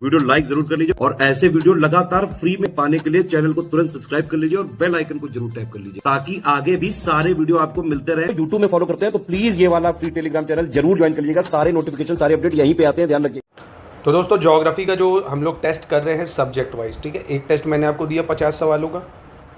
Video like जरूर कर लीजिए और ऐसे वीडियो लगातार फ्री में पाने के लिए चैनल को तुरंत सब्सक्राइब कर लीजिए और बेल आइकन को जरूर टैप कर लीजिए ताकि आगे भी सारे वीडियो आपको मिलते रहे। यूट्यूब में फॉलो करते हैं तो प्लीज ये वाला फ्री टेलीग्राम चैनल जरूर ज्वाइन कर लीजिएगा। सारे नोटिफिकेशन सारे अपडेट यहीं पे आते हैं, ध्यान रखिए। तो दोस्तों ज्योग्राफी का जो हम लोग टेस्ट कर रहे हैं सब्जेक्ट वाइज, ठीक है। एक टेस्ट मैंने आपको दिया 50 सवालों का,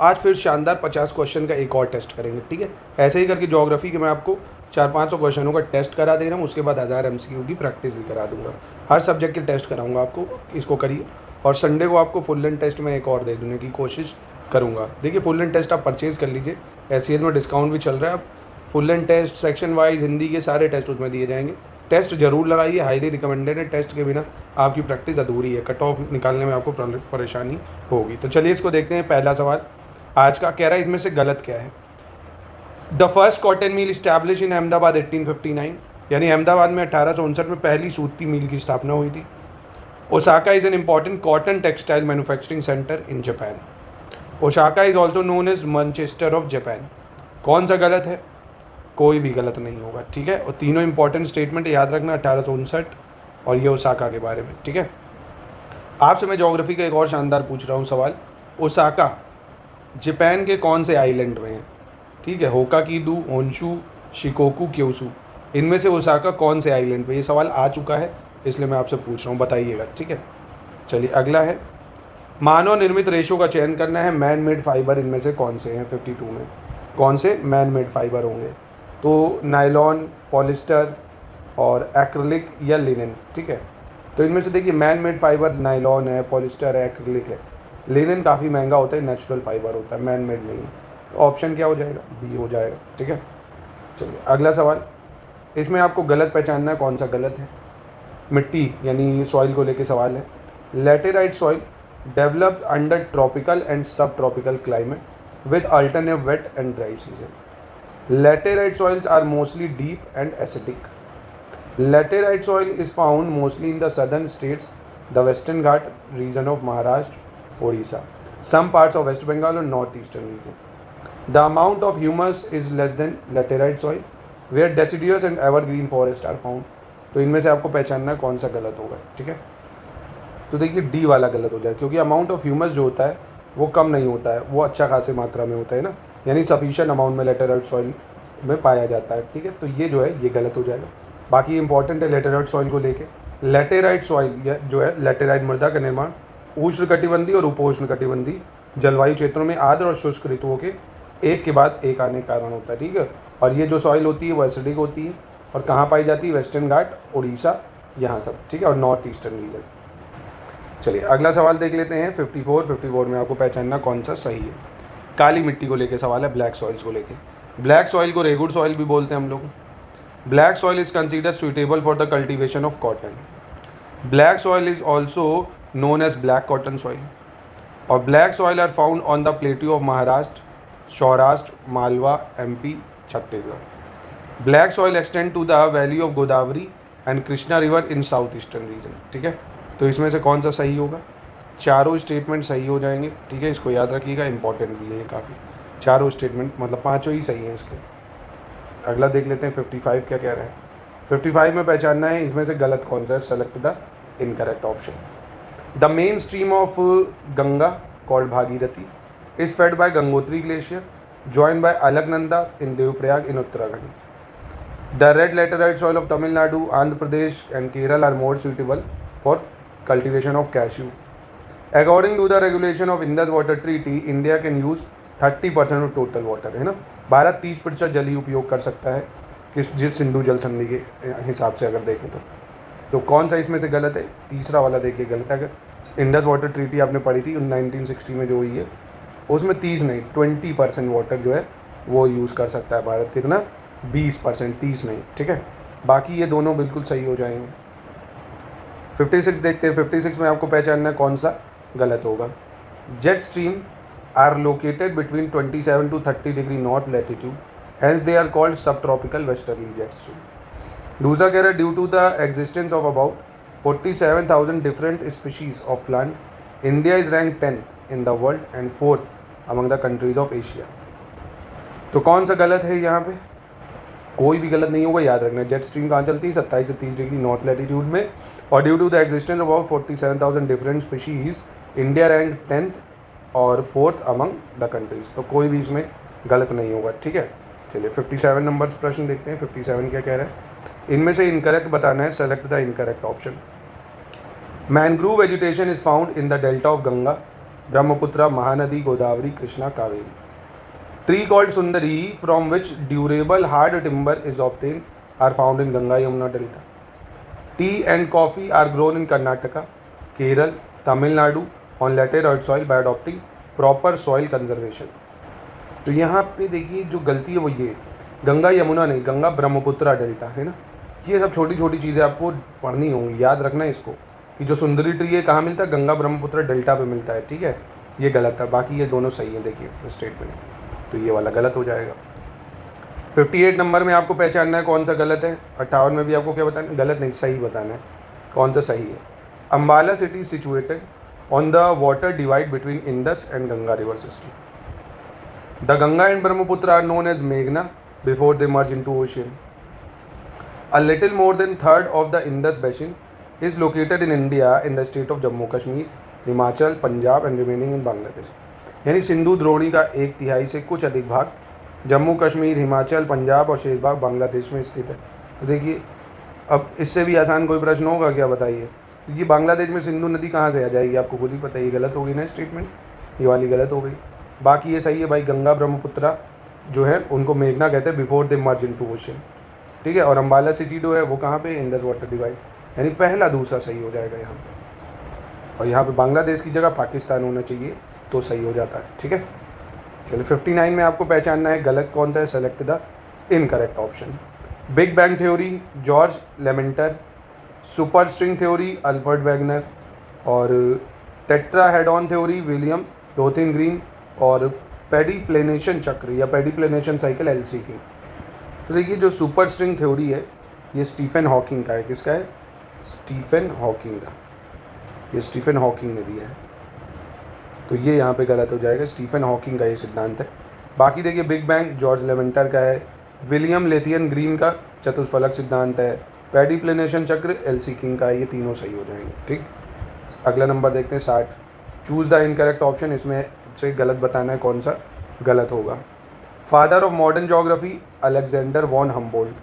आज फिर शानदार 50 क्वेश्चन का एक और टेस्ट करेंगे, ठीक है। ऐसे ही करके ज्योग्राफी के मैं आपको 400-500 क्वेश्चनों का टेस्ट करा दे रहा हूँ, उसके बाद 1000 MCQ की प्रैक्टिस भी करा दूंगा। हर सब्जेक्ट के टेस्ट कराऊंगा आपको, इसको करिए। और संडे को आपको फुल लेंथ टेस्ट में एक और दे देने की कोशिश करूँगा। देखिए फुल लेंथ टेस्ट आप परचेज़ कर लीजिए, SCL में डिस्काउंट भी चल रहा है। आप full length test section wise Hindi के सारे टेस्ट उसमें दिए जाएंगे। टेस्ट जरूर लगाइए, हाईली रिकमेंडेड है। टेस्ट के बिना आपकी प्रैक्टिस अधूरी है, कट ऑफ निकालने में आपको परेशानी होगी। तो चलिए इसको देखते हैं। पहला सवाल आज का कह रहा है इसमें से गलत क्या है। The first cotton mill establish in Ahmedabad 1859, यानी अहमदाबाद में 1859 में पहली सूती मिल की स्थापना हुई थी। Osaka is an important cotton textile manufacturing centre in Japan. Osaka is also known as Manchester of Japan. कौन सा गलत है? कोई भी गलत नहीं होगा, ठीक है। और तीनों इंपॉर्टेंट स्टेटमेंट याद रखना, 1859 और ये ओसाका के बारे में, ठीक है। आपसे मैं ज्योग्राफी का एक और शानदार पूछ रहा हूँ सवाल। ओसाका जापान के कौन से आइलैंड में है? ठीक है, होकाकिडू, होन्शू, शिकोकू, क्योसू, इनमें से ओसाका कौन से आइलैंड पे? ये सवाल आ चुका है, इसलिए मैं आपसे पूछ रहा हूँ, बताइएगा, ठीक है। चलिए अगला है, मानव निर्मित रेशों का चयन करना है। मैन मेड फाइबर इनमें से कौन से हैं? 52 में कौन से मैन मेड फाइबर होंगे? तो नायलॉन, पॉलिस्टर और एक्रिलिक या लिनन, ठीक है। तो इनमें से देखिए मैन मेड फाइबर नायलॉन है, पॉलिस्टर है, एक्रिलिक है। लिनन काफ़ी महंगा होता है, नेचुरल फाइबर होता है, मैन मेड नहीं है। तो ऑप्शन क्या हो जाएगा? बी हो जाएगा, ठीक है। चलिए अगला सवाल, इसमें आपको गलत पहचानना है, कौन सा गलत है। मिट्टी यानी सॉइल को लेके सवाल है। Laterite soil developed under tropical and subtropical climate with alternate wet and dry season. Laterite soils are mostly deep and acidic. Laterite soil is found mostly in the southern states, the Western Ghat region of Maharashtra, Odisha, some parts of West Bengal and northeastern region. The amount of humus is less than laterite soil, where deciduous and evergreen forests are found. तो इनमें से आपको पहचानना कौन सा गलत होगा, ठीक है। तो देखिए डी वाला गलत हो जाए, क्योंकि अमाउंट ऑफ ह्यूमस जो होता है वो कम नहीं होता है, वो अच्छा खासी मात्रा में होता है ना, यानी सफिशिएंट अमाउंट में लेटेराइट सॉइल में पाया जाता है, ठीक है। तो ये जो है ये गलत हो जाएगा। बाकी इंपॉर्टेंट है लेटेराइट सॉइल को लेके। लेटेराइट सॉइल जो है, लेटेराइट मृदा का निर्माण उष्णकटिबंधीय और उपोष्णकटिबंधीय जलवायु क्षेत्रों में आर्द्र और शुष्क ऋतुओं के एक के बाद एक आने के कारण होता है, ठीक है। और ये जो सॉइल होती है वो एसिडिक होती है और कहाँ पाई जाती है? वेस्टर्न घाट, उड़ीसा, यहाँ सब, ठीक है, और नॉर्थ ईस्टर्न रीजन। चलिए अगला सवाल देख लेते हैं। 54 में आपको पहचानना कौन सा सही है। काली मिट्टी को लेके सवाल है, ब्लैक सॉइल्स को लेके। ब्लैक सॉइल को रेगुड सॉइल भी बोलते हैं हम लोग। Black soil is considered suitable for the cultivation of cotton. Black soil is also known as black cotton soil. और black soil are found on the plateau of Maharashtra, Saurashtra, Malwa, MP, Chhattisgarh. Black soil extend to the valley of Godavari and Krishna river in southeastern region, ठीक है। तो इसमें से कौन सा सही होगा? चारों स्टेटमेंट सही हो जाएंगे, ठीक है, इसको याद रखिएगा, इंपॉर्टेंट भी है ये काफ़ी। चारों स्टेटमेंट मतलब पाँचों ही सही हैं इसके। अगला देख लेते हैं 55 क्या कह रहा है। 55 में पहचानना है इसमें से गलत कौन सा है। Select the incorrect option. The main stream of Ganga called Bhagirathi is fed by Gangotri glacier join by Alaknanda in Devprayag in Uttarakhand. The red laterite soil of Tamil Nadu, Andhra Pradesh and Kerala are more suitable for cultivation of cashew. According to the regulation of Indus water treaty, India can use 30% of total water, है ना। भारत 30% जल ही उपयोग कर सकता है जिस सिंधु जल संधि के हिसाब से अगर देखें तो कौन सा इसमें से गलत है? तीसरा वाला देखिए गलत है। अगर इंडस वाटर ट्रीटी आपने पढ़ी थी 1960 में जो हुई है, उसमें 30 नहीं 20% वाटर जो है वो यूज़ कर सकता है भारत। कितना? 20%, 30 नहीं, ठीक है। बाकी ये दोनों बिल्कुल सही हो जाएंगे। 56 देखते हैं। 56 में आपको पहचानना है कौन सा गलत होगा। Jet stream are located between 27 to 30 degree north latitude, hence they are called subtropical westerly jet stream. दूसरा कह रहा है, due to the existence of about 47,000 different species of plant, India is ranked 10th in the world and 4th among the countries of Asia. तो कौन सा गलत है यहाँ पे? कोई भी गलत नहीं होगा, याद रखना। जेट स्ट्रीम कहाँ चलती है? 27 से 30 डिग्री नॉर्थ लैटिट्यूड में और due to the existence of about 47,000 different species, India rank 10th और 4th अमंग द कंट्रीज। तो कोई भी इसमें गलत नहीं होगा, ठीक है। चलिए 57 नंबर प्रश्न देखते हैं। 57 क्या कह रहा है, इनमें से इनकरेक्ट बताना है, select the incorrect option. Mangrove vegetation is found in the delta of Ganga, Brahmaputra, Mahanadi, Godavari, Krishna, Kaveri. Tree called sundari from which durable hard timber is obtain are found in Ganga Yamuna delta. Tea and coffee are grown in Karnataka, Kerala, Tamil Nadu on laterite soil by adopting proper soil conservation. तो यहाँ पे देखिए जो गलती है वो ये, गंगा यमुना नहीं, गंगा ब्रह्मपुत्र डेल्टा है ना। ये सब छोटी छोटी चीज़ें आपको पढ़नी होंगी, याद रखना है इसको कि जो सुंदरी ट्री है कहाँ मिलता है, गंगा ब्रह्मपुत्र डेल्टा पे मिलता है, ठीक है। ये गलत है, बाकी ये दोनों सही है। देखिए स्टेटमेंट, तो ये वाला गलत हो जाएगा। 58 नंबर में आपको पहचानना है कौन सा गलत है। 58 में भी आपको क्या बताना है, गलत नहीं सही बताना है कौन सा सही है। Ambala city situated on the water divide between Indus and Ganga river system. The Ganga and Brahmaputra are known as मेघना before they merge into ocean. A little more than third of the Indus basin is located in India in the state of Jammu Kashmir, Himachal, Punjab and remaining in Bangladesh. यानी सिंधु द्रोणी का 1/3 से कुछ अधिक भाग जम्मू कश्मीर, हिमाचल, पंजाब और शेष भाग बांग्लादेश में स्थित है। तो देखिए अब इससे भी आसान कोई प्रश्न होगा क्या, बताइए। ये बांग्लादेश में सिंधु नदी कहाँ से आ जाएगी, आपको खुद ही पता है। ये गलत हो गई ना स्टेटमेंट, ये वाली गलत हो गई। बाकी ये सही है भाई, गंगा ब्रह्मपुत्र जो है उनको मेघना कहते हैं before they merge into ocean, ठीक है। और अम्बाला सिटी जो है वो कहाँ पे, इंडस वाटर डिवाइड, यानी पहला दूसरा सही हो जाएगा यहाँ पे। और यहाँ पे बांग्लादेश की जगह पाकिस्तान होना चाहिए तो सही हो जाता है, ठीक है। चलिए 59 में आपको पहचानना है गलत कौन सा है, select the incorrect option. Big bang theory George Lemaitre, superstring theory Alfred Wegener, और tetrahedron theory William Lowthian Green, और पेडिप्लेनेशन चक्र या पेडिप्लेनेशन साइकिल एलसी की। तो देखिए जो सुपर स्ट्रिंग थ्योरी है ये स्टीफन हॉकिंग का है। किसका है, स्टीफन हॉकिंग का। ये स्टीफन हॉकिंग ने दिया है, तो ये यहाँ पे गलत हो जाएगा। स्टीफन हॉकिंग का ये सिद्धांत है। बाकी देखिए बिग बैंग जॉर्ज लेमेंटर का है, विलियम लेथियन ग्रीन का चतुष्फलक सिद्धांत है, पेडिप्लेनेशन चक्र एलसी किंग का है। ये तीनों सही हो जाएंगे, ठीक। अगला नंबर देखते हैं 60। चूज़ द इनकरेक्ट ऑप्शन, इसमें से गलत बताना है कौन सा गलत होगा। Father of modern geography Alexander von Humboldt,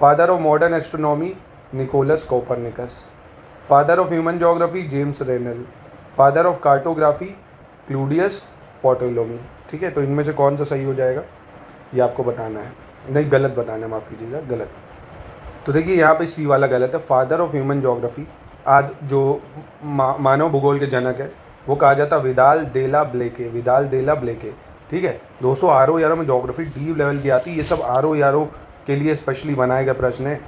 father of modern astronomy Nicolaus Copernicus, father of human geography James Rennell, father of cartography Claudius Ptolemy, ठीक है। तो इनमें से कौन सा सही हो जाएगा ये आपको बताना है, नहीं गलत बताना है, माफ़ कीजिएगा गलत। तो देखिए यहाँ पे सी वाला गलत है। फादर ऑफ ह्यूमन ज्योग्राफी आज जो मानव भूगोल के जनक है वो कहा जाता है विदाल देला ब्लेके, विदाल देला ब्लेके, ठीक है। दोस्तों आर ओ यारो में ज्योग्राफी डीप लेवल की आती है, ये सब आर ओ यारो के लिए स्पेशली बनाए गए प्रश्न है।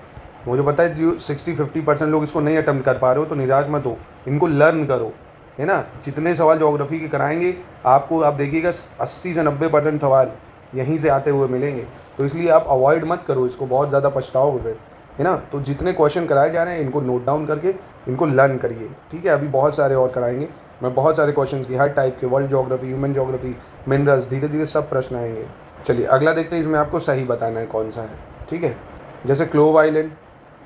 मुझे पता है जो 60-50% लोग इसको नहीं अटेम्प्ट कर पा रहे हो तो निराश मत हो, इनको लर्न करो, है ना। जितने सवाल ज्योग्राफी के कराएंगे आपको, आप देखिएगा 80 से 90% सवाल यहीं से आते हुए मिलेंगे। तो इसलिए आप अवॉइड मत करो इसको, बहुत ज़्यादा पछताओगे फिर, है ना। तो जितने क्वेश्चन कराए जा रहे हैं इनको नोट डाउन करके इनको लर्न करिए, ठीक है। अभी बहुत सारे और कराएंगे, मैं बहुत सारे क्वेश्चन की हर टाइप के, world geography, human geography, minerals, धीरे धीरे सब प्रश्न आएंगे। चलिए अगला देखते हैं, इसमें आपको सही बताना है कौन सा है, ठीक है। जैसे clove island,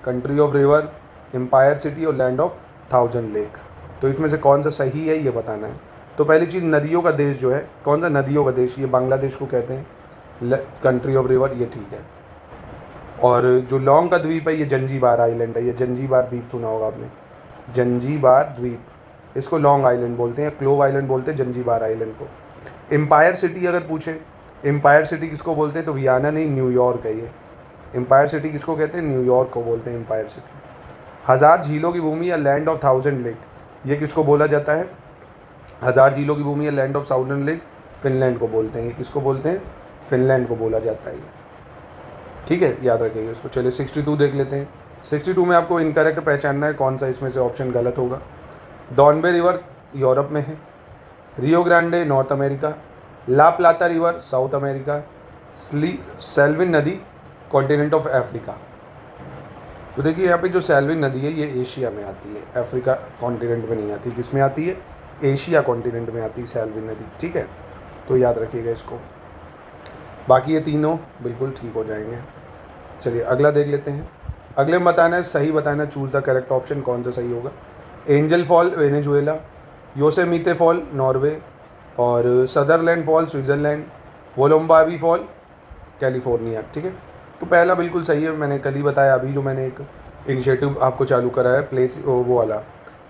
country of river, empire city और लैंड ऑफ 1000 लेक। तो इसमें से कौन सा सही है ये बताना है। तो पहली चीज़ नदियों का देश जो है, कौन सा नदियों का देश, ये बांग्लादेश को कहते हैं। कंट्री ऑफ रिवर ये ठीक है। और जो लॉन्ग का द्वीप है ये जंजीबार आइलैंड है, ये जंजीबार द्वीप सुना होगा आपने, जंजीबार द्वीप, इसको लॉन्ग आइलैंड बोलते हैं, क्लोव आइलैंड बोलते हैं जंजीबार आइलैंड को। एम्पायर सिटी अगर पूछें, एम्पायर सिटी किसको बोलते हैं, तो वियना नहीं न्यूयॉर्क है ये। एम्पायर सिटी किसको कहते हैं, न्यूयॉर्क को बोलते हैं एम्पायर सिटी। 1000 झीलों की भूमि या लैंड ऑफ 1000 लेक, ये किसको बोला जाता है, 1000 झीलों की भूमि या लैंड ऑफ 1000 लेक फिनलैंड को बोलते हैं। ये किसको बोलते हैं, फिनलैंड को बोला जाता है ये, ठीक है, याद रखिएगा इसको। चलिए 62 देख लेते हैं। 62 में आपको इनकरेक्ट पहचानना है कौन सा इसमें से ऑप्शन गलत होगा। डॉनबे रिवर यूरोप में है, रियो ग्रांडे नॉर्थ अमेरिका, ला प्लाता रिवर साउथ अमेरिका, सेल्विन नदी कॉन्टिनेंट ऑफ अफ्रीका। तो देखिए यहाँ पे जो सेल्विन नदी है ये एशिया में आती है, अफ्रीका कॉन्टिनेंट में नहीं आती। किस में आती है, एशिया कॉन्टिनेंट में आती है सेल्विन नदी, ठीक है। तो याद रखिएगा इसको। बाकी ये तीनों बिल्कुल ठीक हो जाएंगे। चलिए अगला देख लेते हैं। अगले में बताना है, सही बताना है, चूज़ द करेक्ट ऑप्शन, कौन सा सही होगा। Angel fall Venezuela, Yosemite fall Norway, और Sutherland fall Switzerland, Wollomombi fall California. ठीक है, तो पहला बिल्कुल सही है, मैंने कल ही बताया। अभी जो मैंने एक इनिशिएटिव आपको चालू करा है प्लेस वो वाला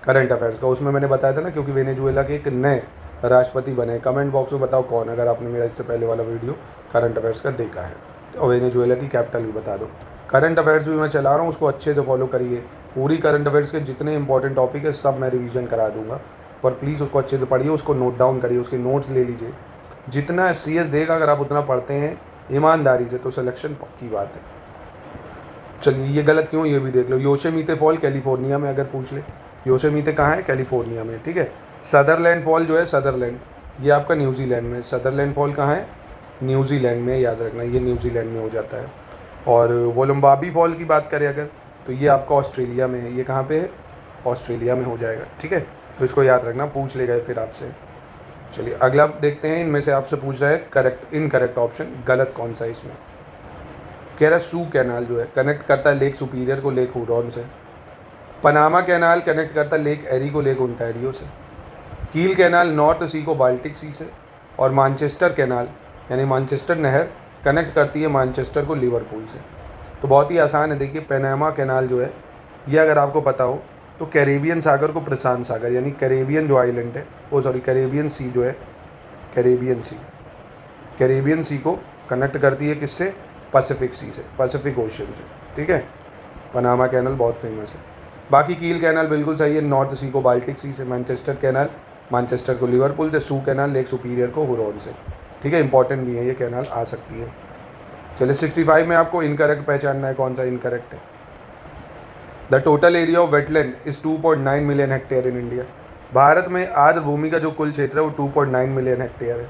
करंट अफेयर्स का, उसमें मैंने बताया था ना, क्योंकि वेनेजुएला के एक नए राष्ट्रपति बने। कमेंट बॉक्स में बताओ कौन, अगर आपने मेरा इससे पहले वाला वीडियो करंट अफेयर्स का देखा है। और वेनेजुएला की कैपिटल भी बता दो। करंट अफेयर्स भी मैं चला रहा हूँ, उसको अच्छे से फॉलो करिए। पूरी करंट अफेयर्स के जितने इंपॉर्टेंट टॉपिक है सब मैं रिवीजन करा दूंगा, पर प्लीज़ उसको अच्छे से पढ़िए, उसको नोट डाउन करिए, उसके नोट्स ले लीजिए। जितना CS देगा अगर आप उतना पढ़ते हैं ईमानदारी से तो सिलेक्शन पक्की बात है। चलिए, ये गलत क्यों, ये भी देख लो। योसेमीते फॉल कैलिफोर्निया में अगर पूछ ले, योसेमीते कहाँ है, कैलिफोर्निया में। ठीक है, सदरलैंड फॉल जो है सदरलैंड, ये आपका न्यूजीलैंड में। सदरलैंड फॉल कहाँ है, न्यूजीलैंड में, याद रखना ये न्यूजीलैंड में हो जाता है। और वोलम्बाबी फॉल की बात करें अगर, तो ये आपका ऑस्ट्रेलिया में है। ये कहाँ पे है, ऑस्ट्रेलिया में हो जाएगा। ठीक है, तो इसको याद रखना, पूछ ले गए फिर आपसे। चलिए अगला देखते हैं, इनमें से आपसे पूछ रहा है करेक्ट इनकरेक्ट ऑप्शन, गलत कौन सा है इसमें। कह रहा सू कैनाल जो है कनेक्ट करता है लेक सुपीरियर को लेक हुरॉन से। पनामा कैनाल कनेक्ट करता है लेक एरी को लेक ओंटारियो से। कील कैनाल नॉर्थ सी को बाल्टिक सी से। और मानचेस्टर कैनाल यानी मानचेस्टर नहर कनेक्ट करती है मानचेस्टर को लिवरपूल से। तो बहुत ही आसान है, देखिए पनामा कैनाल जो है ये अगर आपको पता हो तो कैरेबियन सागर को प्रशांत सागर यानी कैरेबियन जो आइलैंड है वो कैरेबियन सी जो है, कैरेबियन सी को कनेक्ट करती है किससे, पैसिफिक सी से, पैसिफिक ओशन से। ठीक है, पनामा कैनाल बहुत फेमस है। बाकी कील कैनाल बिल्कुल सही है, नॉर्थ सी को बाल्टिक सी से। मैनचेस्टर कैनाल मैनचेस्टर को लिवरपूल से। सू कैनाल लेक सुपीरियर को हुरॉन से। ठीक है, इंपॉर्टेंट भी है, ये कैनाल आ सकती है। चलिए 65 में आपको इनकरेक्ट पहचानना है, कौन सा इनकरेक्ट है। The total area of wetland is 2.9 million hectare in India. Bharat में आर्द्र भूमि का जो कुल क्षेत्र है वो 2.9 मिलियन हेक्टेयर है।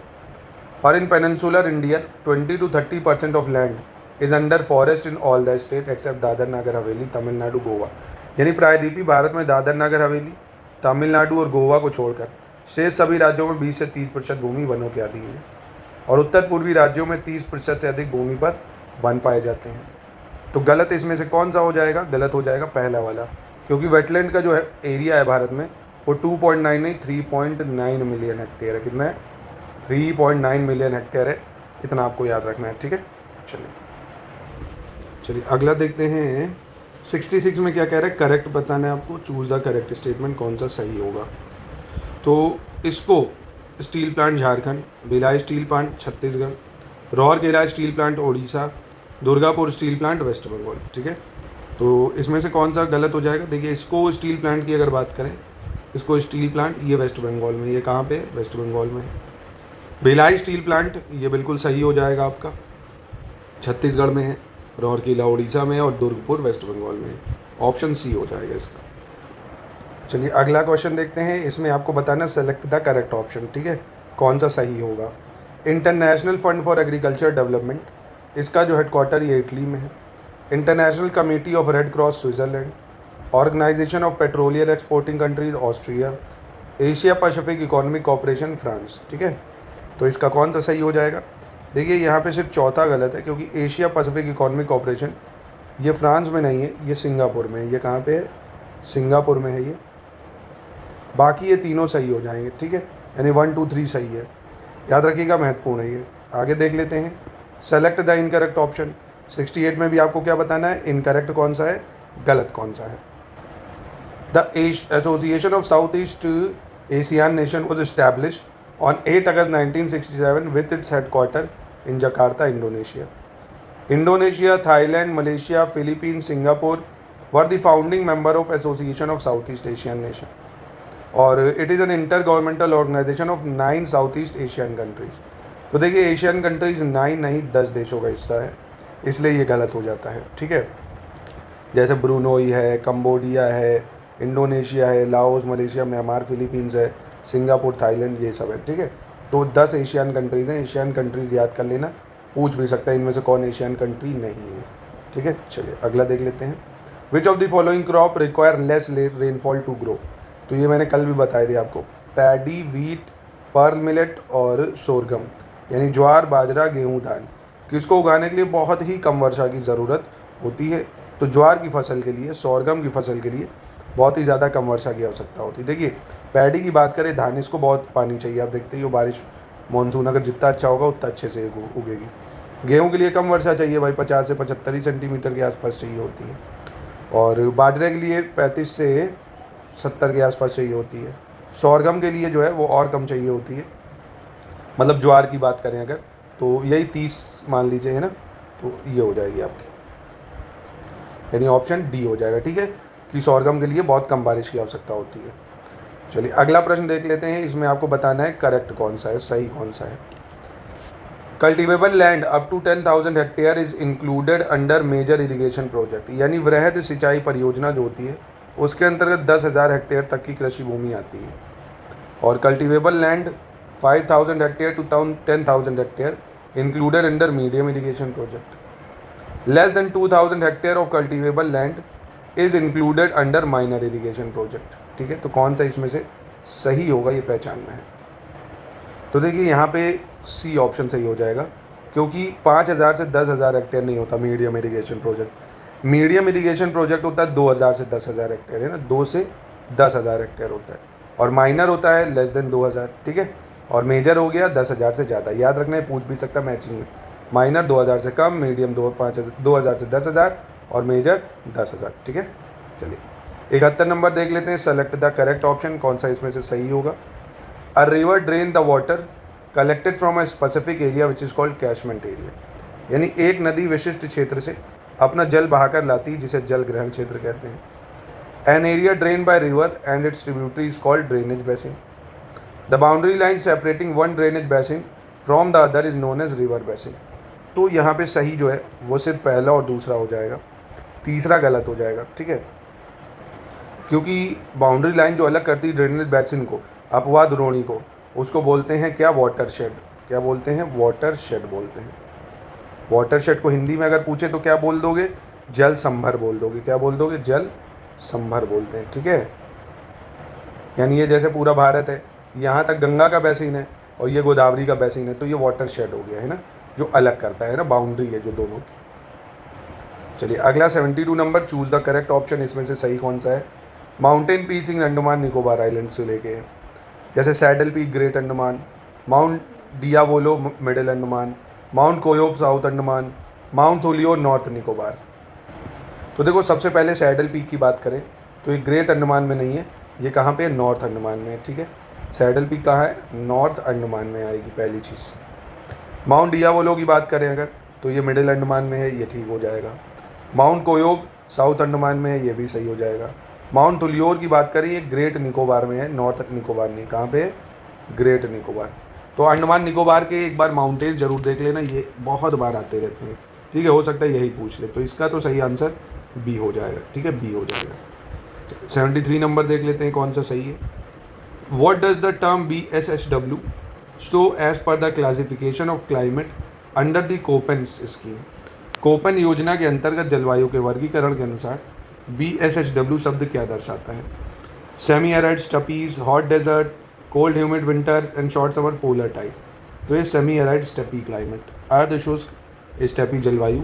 और in peninsular India 20 to 30% of land is under forest in all the state except Dadra Nagar Haveli, Tamil Nadu, Goa. यानी प्रायद्वीपीय भारत में दादर नगर हवेली, तमिलनाडु और गोवा को छोड़कर शेष सभी राज्यों में 20 से 30% भूमि वनों के अधीन है। और उत्तर पूर्वी राज्यों में 30% से अधिक भूमि पर वन पाए जाते हैं। तो गलत इसमें से कौन सा हो जाएगा, गलत हो जाएगा पहला वाला, क्योंकि वेटलैंड का जो है एरिया है भारत में वो 2.9 नहीं 3.9 मिलियन हेक्टेयर है। कितना है, 3.9 मिलियन हेक्टेयर है, इतना आपको याद रखना है। ठीक है, चलिए अगला देखते हैं। 66 में क्या कह रहा है, करेक्ट बताना है आपको, चूज़ द करेक्ट स्टेटमेंट, कौन सा सही होगा। तो इसको steel plant Jharkhand, Bhilai steel plant Chhattisgarh, Rourkela steel plant Odisha, Durgapur steel plant West Bengal. ठीक है, तो इसमें से कौन सा गलत हो जाएगा। देखिए इसको स्टील प्लांट की अगर बात करें, इसको स्टील प्लांट ये वेस्ट बंगाल में, ये कहाँ पे, वेस्ट बंगाल में है। भिलाई स्टील प्लांट ये बिल्कुल सही हो जाएगा आपका, छत्तीसगढ़ में है। राउरकेला उड़ीसा में और दुर्गपुर वेस्ट बंगाल में है। ऑप्शन सी हो जाएगा इसका। चलिए अगला क्वेश्चन देखते हैं, इसमें आपको बताना सेलेक्ट द करेक्ट ऑप्शन। ठीक है, कौन सा सही होगा। International fund for agriculture development, इसका जो हेडक्वार्टर ये इटली में है। International committee of red cross Switzerland, organisation of petroleum exporting countries Austria, Asia pacific economic corporation France. ठीक है, तो इसका कौन सा सही हो जाएगा। देखिए यहाँ पे सिर्फ चौथा गलत है, क्योंकि एशिया पैसिफिक इकोनॉमिक कॉर्पोरेशन ये फ्रांस में नहीं है, ये सिंगापुर में है। ये कहाँ पे है, सिंगापुर में है ये। बाकी ये तीनों सही हो जाएंगे। ठीक है, यानी 1 2 3 सही है, याद रखिएगा, महत्वपूर्ण है ये। आगे देख लेते हैं, सेलेक्ट द इनकरेक्ट ऑप्शन। 68 में भी आपको क्या बताना है, इनकरेक्ट कौन सा है, गलत कौन सा है। The association of south east Asian nation was established on 8 August 1967 with its headquarter in Jakarta, Indonesia. Indonesia, Thailand, Malaysia, Philippine, Singapore were the founding member of association of south east Asian nation, और it is an intergovernmental organisation of 9 south east Asian countries. तो देखिए Asian countries 9 नहीं 10 देशों का हिस्सा है, इसलिए ये गलत हो जाता है। ठीक है, जैसे ब्रूनोई है, कंबोडिया है, इंडोनेशिया है, लाओस, मलेशिया, म्यांमार, फिलीपींस है, सिंगापुर, थाईलैंड, ये सब है। ठीक है, तो 10 एशियन कंट्रीज़ हैं। एशियन कंट्रीज़ याद कर लेना, पूछ भी सकता है इनमें से कौन एशियन कंट्री नहीं है। ठीक है, चलिए अगला देख लेते हैं। Which of the following crop require less rainfall to grow. तो ये मैंने कल भी बताया दिया आपको, पैडी, वीट, पर्ल मिलेट और सोरगम, यानी ज्वार, बाजरा, गेहूँ, धान, किसको उगाने के लिए बहुत ही कम वर्षा की ज़रूरत होती है। तो ज्वार की फसल के लिए, सोरगम की फसल के लिए बहुत ही ज़्यादा कम वर्षा की आवश्यकता होती है। देखिए पैडी की बात करें, धान, इसको बहुत पानी चाहिए। आप देखते ही हो बारिश, मानसून अगर जितना अच्छा होगा उतना अच्छे से उगेगी। गेहूं के लिए कम वर्षा चाहिए भाई, 50 से 75 सेंटीमीटर के आसपास चाहिए होती है। और बाजरे के लिए 35 से 70 के आसपास चाहिए होती है। सोरगम के लिए जो है वो और कम चाहिए होती है। मतलब ज्वार की बात करें अगर, तो यही 30 मान लीजिए, है ना, तो ये हो जाएगी आपकी, यानी ऑप्शन डी हो जाएगा। ठीक है, कि सोरगम के लिए बहुत कम बारिश की आवश्यकता होती है। चलिए अगला प्रश्न देख लेते हैं। इसमें आपको बताना है करेक्ट कौन सा है, सही कौन सा है। Cultivable land up to 10,000 hectare is included under major irrigation project, यानी वृहद सिंचाई परियोजना जो होती है उसके अंतर्गत 10,000 हेक्टेयर तक की कृषि भूमि आती है। और cultivable land 5,000 hectare to 10,000 hectare included under medium irrigation project. Less than 2,000 hectare of cultivable land is included under minor irrigation project. ठीक है, तो कौन सा इसमें से सही होगा ये पहचानना है। तो देखिए यहाँ पे सी ऑप्शन सही हो जाएगा, क्योंकि 5,000 से 10,000 हेक्टेयर नहीं होता medium irrigation project. Medium irrigation project होता है 2,000 से 10,000 हेक्टेयर, है ना, 2 से 10,000 हेक्टेयर होता है। और माइनर होता है लेस देन 2,000। ठीक है, और मेजर हो गया 10,000 से ज़्यादा। याद रखना है, पूछ भी सकता मैचिंग में। माइनर 2,000 से कम, मीडियम 2,000 से 10,000 और मेजर 10,000। ठीक है, चलिए 71 नंबर देख लेते हैं। सेलेक्ट द करेक्ट ऑप्शन, कौन सा इसमें से सही होगा। A river drain the water collected from a specific area which is called catchment area, यानी एक नदी विशिष्ट क्षेत्र से अपना जल बहाकर लाती है, जिसे जल ग्रहण क्षेत्र कहते हैं। An area drain by river and its tributary is called drainage basin. The boundary line separating one drainage basin from the other is known as river basin. तो यहाँ पे सही जो है वो सिर्फ पहला और दूसरा हो जाएगा, तीसरा गलत हो जाएगा। ठीक है, क्योंकि बाउंड्री लाइन जो अलग करती है ड्रेनेज बेसिन को, अपवाद द्रोणी को, उसको बोलते हैं क्या, वाटर शेड। क्या बोलते हैं, वाटर शेड बोलते हैं। वाटर शेड को हिंदी में अगर पूछे तो क्या बोल दोगे, जल संभर बोल दोगे। क्या बोल दोगे, जल संभर बोलते हैं। ठीक है, यानी ये जैसे पूरा भारत है, यहाँ तक गंगा का बेसिन है और ये गोदावरी का बेसिन है, तो ये वाटर शेड हो गया, है ना, जो अलग करता है ना, बाउंड्री है जो दोनों। चलिए अगला 72 number, choose the correct option, इसमें से सही कौन सा है। Mountain peaks in Andaman Nicobar island से लेके, जैसे Saddle Peak Great Andaman, Mount Diavolo Middle Andaman, Mount Koyob South Andaman, Mount Thuillier North Nicobar. तो देखो सबसे पहले सैडल पीक की बात करें तो ये ग्रेट अंडमान में नहीं है, ये कहाँ पे है, नॉर्थ अंडमान में है। ठीक है, सैडल पीक कहाँ है, नॉर्थ अंडमान में आएगी पहली चीज़। माउंट डियावोलो की बात करें अगर तो ये मिडिल अंडमान में है, ये ठीक हो जाएगा। माउंट कोयोब साउथ अंडमान में है, ये भी सही हो जाएगा। माउंट थोलियोर की बात करें, ये ग्रेट निकोबार में है, नॉर्थ निकोबार नहीं। कहाँ पे है, ग्रेट निकोबार। तो अंडमान निकोबार के एक बार माउंटेन जरूर देख लेना, ये बहुत बार आते रहते हैं। ठीक है, हो सकता है यही पूछ ले, तो इसका तो सही आंसर बी हो जाएगा। ठीक है, बी हो जाएगा। 73 नंबर देख लेते हैं कौन सा सही है। What does the term BSHW show as per the classification of climate under the Koppen scheme. Koppen योजना के अंतर्गत जलवायु के वर्गीकरण के अनुसार BSHW शब्द क्या दर्शाता है। Semi arid steppes, hot desert, cold humid winter and short summer, polar type. तो ये सेमी एरिड स्टेपी क्लाइमेट, अर्ध शुष्क स्टेपी जलवायु,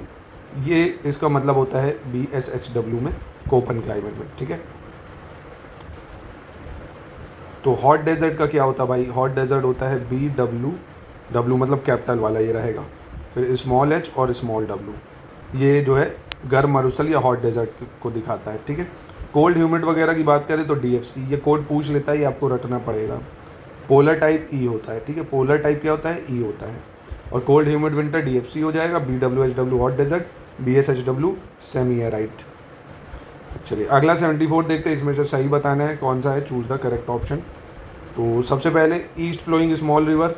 ये इसका मतलब होता है BSHW में, कोपेन क्लाइमेट में। ठीक है, तो हॉट डेजर्ट का क्या होता है भाई, हॉट डेजर्ट होता है BW मतलब कैपिटल वाला ये रहेगा, फिर स्मॉल h और स्मॉल w, ये जो है गर्म मरुस्थल या हॉट डेजर्ट को दिखाता है। ठीक है, कोल्ड ह्यूमिड वगैरह की बात करें तो DFC, ये कोड पूछ लेता है, ये आपको रटना पड़ेगा। पोलर टाइप E होता है। ठीक है, पोलर टाइप क्या होता है, E होता है। और कोल्ड ह्यूमिड विंटर DFC हो जाएगा, BWHW hot desert, BSHW semi arid. चलिए अगला 74 देखते हैं, इसमें से सही बताना है कौन सा है, चूज द करेक्ट ऑप्शन। तो सबसे पहले east flowing small river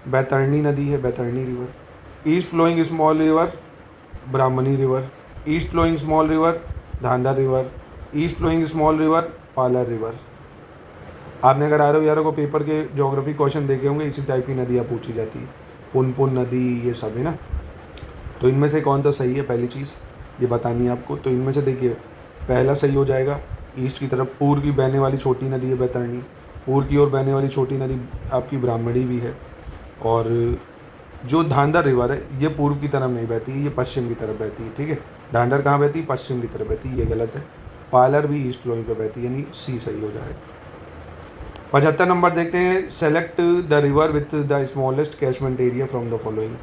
Baitarani नदी है, Baitarani river. East flowing small river Brahmani river. East flowing small river Dhandhar river. East flowing small river Palar river. आपने अगर आर यारों को पेपर के ज्योग्राफी क्वेश्चन देखे होंगे, इसी टाइप की नदियाँ पूछी जाती है, पुनपुन नदी, ये सब है ना। तो इनमें से कौन सा सही है, पहली चीज़ ये बतानी है आपको। तो इनमें से देखिए पहला सही हो जाएगा, ईस्ट की तरफ पूर्व की बहने वाली छोटी नदी है बैतरणी, पूर्व की ओर बहने वाली छोटी नदी आपकी ब्राह्मणी भी है। और जो धांधर रिवर है ये पूर्व की तरफ नहीं बहती है, ये पश्चिम की तरफ बहती है। ठीक है, ढांढर कहाँ बहती, पश्चिम की तरफ बहती, ये गलत है। पालर भी ईस्ट फ्लोइंग पे बहती, यानी सी सही हो जाएगा। 75 नंबर देखते हैं, select the river with the smallest catchment area from the following.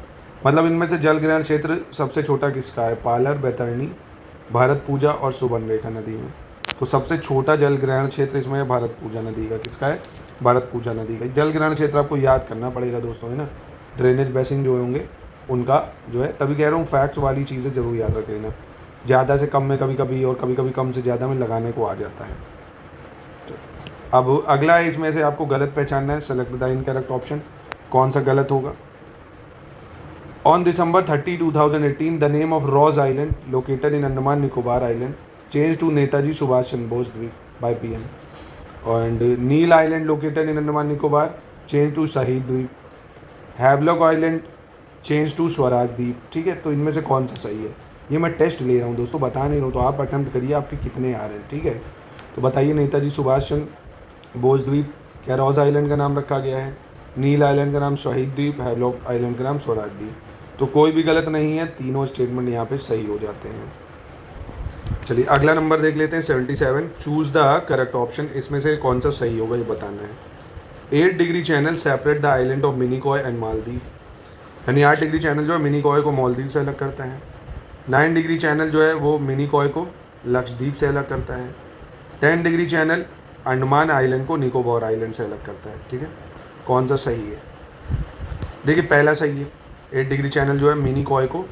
मतलब इनमें से जल ग्रहण क्षेत्र सबसे छोटा किसका है, पालर, बैतरणी, भारत पूजा और सुबर्णरेखा नदी में। तो सबसे छोटा जल ग्रहण क्षेत्र इसमें है भारत पूजा नदी का। किसका है, भारत पूजा नदी का। जल ग्रहण क्षेत्र आपको याद करना पड़ेगा दोस्तों, है ना। ड्रेनेज बेसिन जो होंगे उनका जो है, तभी कह रहा हूँ फैक्ट्स वाली चीज़ें जरूर याद रख लेना। ज़्यादा से कम में कभी कभी और कभी कभी कम से ज़्यादा में लगाने को आ जाता है। अब अगला है, इसमें से आपको गलत पहचानना है। सेलेक्ट द इनकरेक्ट ऑप्शन, कौन सा गलत होगा। On December 30, 2018 the name of Ross island located in Andaman Nicobar island change to Netaji Subhash Chandra Bose Dweep by PM। And Neil island located in Andaman Nicobar change to Shaheed Dweep. Havelock island change to Swaraj Dweep. ठीक है, तो इनमें से कौन सा सही है। ये मैं टेस्ट ले रहा हूँ दोस्तों, बता नहीं रहा हूँ, तो आप अटेम्प्ट करिए आपके कितने आ रहे हैं। ठीक है, तो बताइए, नेताजी सुभाष चंद्र बोस द्वीप क्या रॉज आइलैंड का नाम रखा गया है, नील आइलैंड का नाम शहीद द्वीप, हैवलॉक आइलैंड का नाम स्वराज द्वीप। तो कोई भी गलत नहीं है, तीनों स्टेटमेंट यहाँ पे सही हो जाते हैं। चलिए अगला नंबर देख लेते हैं 77, चूज द करेक्ट ऑप्शन। इसमें से कौन सा सही होगा ये बताना है। 8 degree channel separate the island of Minicoy and Maldives, यानी 8 डिग्री चैनल जो है मिनिकॉय को मालदीव से अलग करता है। 9 डिग्री चैनल जो है वो मिनिकॉय को लक्षद्वीप से अलग करता है। 10 डिग्री चैनल अंडमान आइलैंड को निकोबार आइलैंड से अलग करता है। ठीक है, कौन सा सही है। देखिए पहला सही है, 8 डिग्री चैनल जो है मिनिकॉय को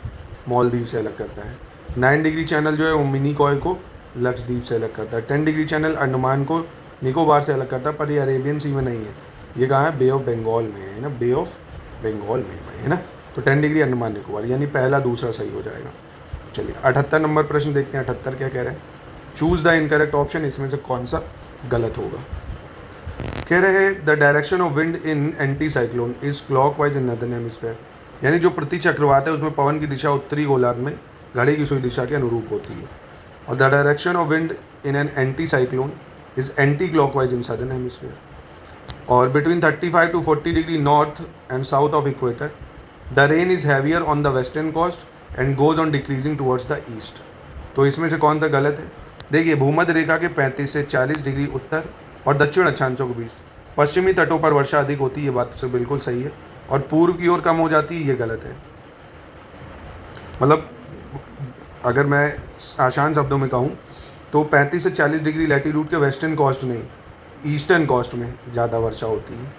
मालदीव से अलग करता है। 9 डिग्री चैनल जो है वो मिनिकॉय को लक्षद्वीप से अलग करता है। 10 डिग्री चैनल अंडमान को निकोबार से अलग करता है, पर ये अरेबियन सी में नहीं है, ये कहाँ है, बे ऑफ बंगाल में है ना, बे ऑफ बंगाल में है ना। तो 10 डिग्री अंडमान निकोबार, यानी पहला दूसरा सही हो जाएगा। चलिए 78 नंबर प्रश्न देखते हैं। 78 क्या कह रहे हैं, चूज द इनकरेक्ट ऑप्शन। इसमें से कौन सा गलत होगा। कह रहे हैं the direction of wind in anti cyclone is clockwise in northern hemisphere, यानी जो प्रति चक्रवात है उसमें पवन की दिशा उत्तरी गोलार्ध में घड़ी की सुई दिशा के अनुरूप होती है। और the direction of wind in an anticyclone is anticlockwise in southern hemisphere. और between 35 to 40 degree north and south of equator the rain is heavier on the western coast and goes on decreasing towards the east. तो इसमें से कौन सा गलत है। देखिए भूमध्य रेखा के 35 से 40 डिग्री उत्तर और दक्षिण अक्षांशों के बीच पश्चिमी तटों पर वर्षा अधिक होती है, ये बात से बिल्कुल सही है। और पूर्व की ओर कम हो जाती है, ये गलत है। मतलब अगर मैं आसान शब्दों में कहूँ तो 35 से 40 डिग्री लैटीट्यूड के वेस्टर्न कोस्ट नहीं, ईस्टर्न कोस्ट में ज़्यादा वर्षा होती है,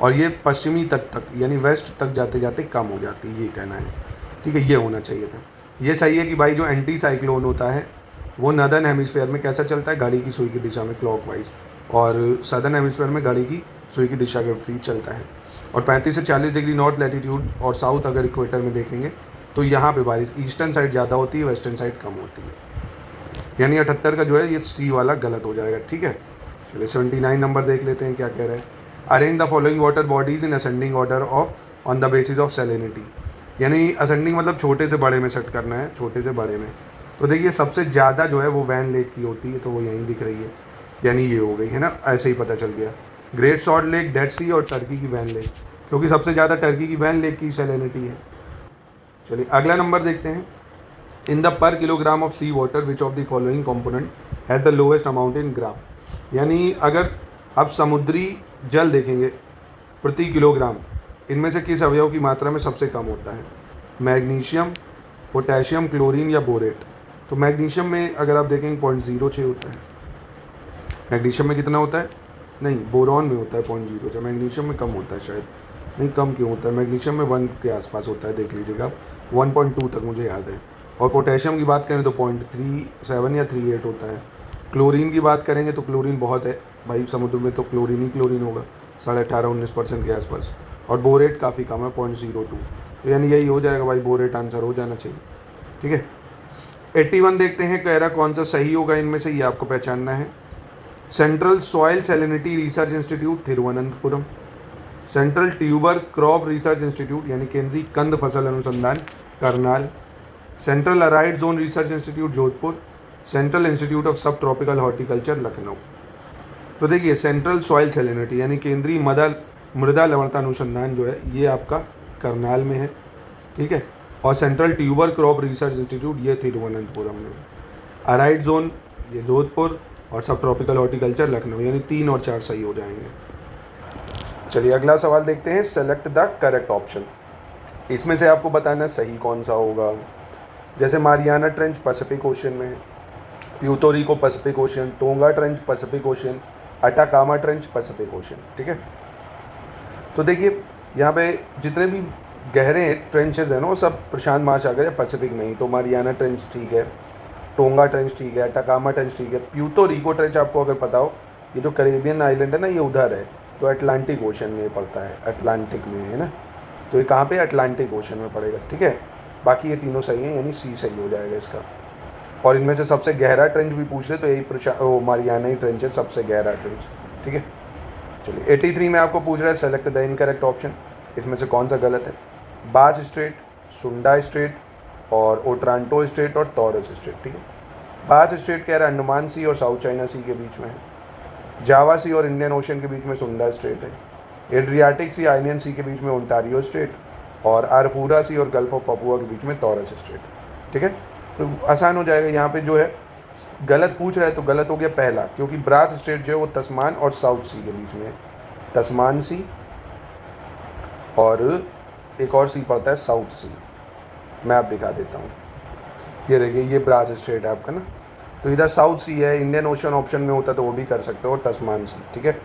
और ये पश्चिमी तट तक यानी वेस्ट तक जाते जाते कम हो जाती है, ये कहना है। ठीक है, ये होना चाहिए था। ये सही है कि भाई जो एंटी साइक्लोन होता है वो नॉर्दर्न हेमिस्फीयर में कैसा चलता है, घड़ी की सुई की दिशा में क्लॉकवाइज, और सदर्न हेमिस्फीयर में घड़ी की सुई की दिशा के विपरीत चलता है। और 35 से 40 डिग्री नॉर्थ लैटीट्यूड और साउथ अगर इक्वेटर में देखेंगे तो यहाँ पे बारिश ईस्टर्न साइड ज़्यादा होती है, वेस्टर्न साइड कम होती है, यानी 78 का जो है ये सी वाला गलत हो जाएगा। ठीक है, चलिए 79 नंबर देख लेते हैं क्या कह रहे हैं। Arrange the following water bodies in ascending order of on the basis of salinity, यानी असेंडिंग मतलब छोटे से बड़े में सेट करना है, छोटे से बड़े में। तो देखिए सबसे ज़्यादा जो है वो वैन लेक की होती है, तो वो यहीं दिख रही है, यानी ये हो गई है ना, ऐसे ही पता चल गया। ग्रेट सॉल्ट लेक, डेड सी और टर्की की वैन लेक, क्योंकि सबसे ज़्यादा टर्की की वैन लेक की सैलिनिटी है। चलिए अगला नंबर देखते हैं। In the per kilogram of sea water which of the following component has the lowest amount in gram, यानी अगर आप समुद्री जल देखेंगे प्रति किलोग्राम, इनमें से किस अवयव की मात्रा में सबसे कम होता है, मैग्नीशियम, पोटेशियम, क्लोरीन या बोरेट। तो मैग्नीशियम में अगर आप देखेंगे 0.06 होता है। मैग्नीशियम में कितना होता है, नहीं बोरॉन में होता है 0.06, मैग्नीशियम में कम होता है शायद, नहीं कम क्यों होता है, मैग्नीशियम में 1 के आसपास होता है, देख लीजिएगा आप, 1.2 तक मुझे याद है। और पोटेशियम की बात करें तो 0.37 या 38 होता है। क्लोरीन की बात करेंगे तो क्लोरीन बहुत है भाई, समुद्र में तो क्लोरीन ही क्लोरीन होगा 18-19% के आसपास। और बोरेट काफ़ी कम है 0.02, तो यानी यही हो जाएगा भाई, बोरेट आंसर हो जाना चाहिए। ठीक है, 81 देखते हैं, कह रहा कौन सा सही होगा इनमें से, ये आपको पहचानना है। Central soil salinity research institute Thiruvananthapuram, central tuber crop research institute यानी केंद्रीय कंद फसल अनुसंधान Karnal, central aired zone research institute Jodhpur, central institute of सब ट्रॉपिकल हॉर्टिकल्चर लखनऊ। तो देखिए सेंट्रल सॉइल सैलिनिटी यानी केंद्रीय मृदा लवणता अनुसंधान जो है ये आपका करनाल में है। ठीक है, और central tuber crop research institute ये तिरुवनंतपुरम में। अराइड जोन ये जोधपुर और सब ट्रॉपिकल हॉर्टिकल्चर लखनऊ, यानी 3 और 4 सही हो जाएंगे। चलिए अगला सवाल देखते हैं, सेलेक्ट द करेक्ट ऑप्शन। इसमें से आपको बताना सही कौन सा होगा। जैसे मारियाना ट्रेंच पैसिफिक ओशन में, Puerto Rico Pacific ocean, tonga trench Pacific ocean, Atacama trench Pacific ocean. ठीक है, तो देखिए यहाँ पे जितने भी गहरे ट्रेंचेज हैं ना वो सब प्रशांत महासागर या पैसिफिक में ही। तो मारियाना ट्रेंच ठीक है, टोंगा ट्रेंच ठीक है, अटाकामा ट्रेंच ठीक है। प्यूर्टो रिको ट्रेंच आपको अगर पता हो, ये जो कैरेबियन आइलैंड है ना ये उधर है, तो अटलांटिक ओशन में पड़ता है, अटलांटिक में है ना, तो ये कहाँ पे अटलांटिक ओशन में पड़ेगा। ठीक है, बाकी ये तीनों सही हैं, यानी सी सही हो जाएगा इसका। और इनमें से सबसे गहरा ट्रेंच भी पूछ ले तो यही मारियाना ही ट्रेंच है, सबसे गहरा ट्रेंच। ठीक है, चलिए 83 में आपको पूछ रहा है सेलेक्ट द इनकरेक्ट ऑप्शन, इसमें से कौन सा गलत है। बास स्ट्रेट, सुंडा स्ट्रेट और ओट्रांटो स्ट्रेट और टॉरस स्ट्रेट। ठीक है, बास स्ट्रेट कह रहा है अंडमान सी और साउथ चाइना सी के बीच में है, जावा सी और इंडियन ओशन के बीच में सुंडा स्ट्रेट है, एड्रियाटिक सी आइनियन सी के बीच में ओंटारियो स्ट्रेट और आरफूरा सी और गल्फ ऑफ पपुआ के बीच में टॉरस स्ट्रेट। ठीक है, तो आसान हो जाएगा। यहाँ पे जो है गलत पूछ रहा है तो गलत हो गया पहला, क्योंकि ब्रास स्ट्रेट जो है वो तस्मान और साउथ सी के बीच में है, तस्मान सी और एक और सी पड़ता है साउथ सी। मैं आप दिखा देता हूँ, ये देखिए ये ब्रास स्ट्रेट है आपका ना, तो इधर साउथ सी है, इंडियन ओशन ऑप्शन में होता तो वो भी कर सकते हो, और तस्मान सी। ठीक है,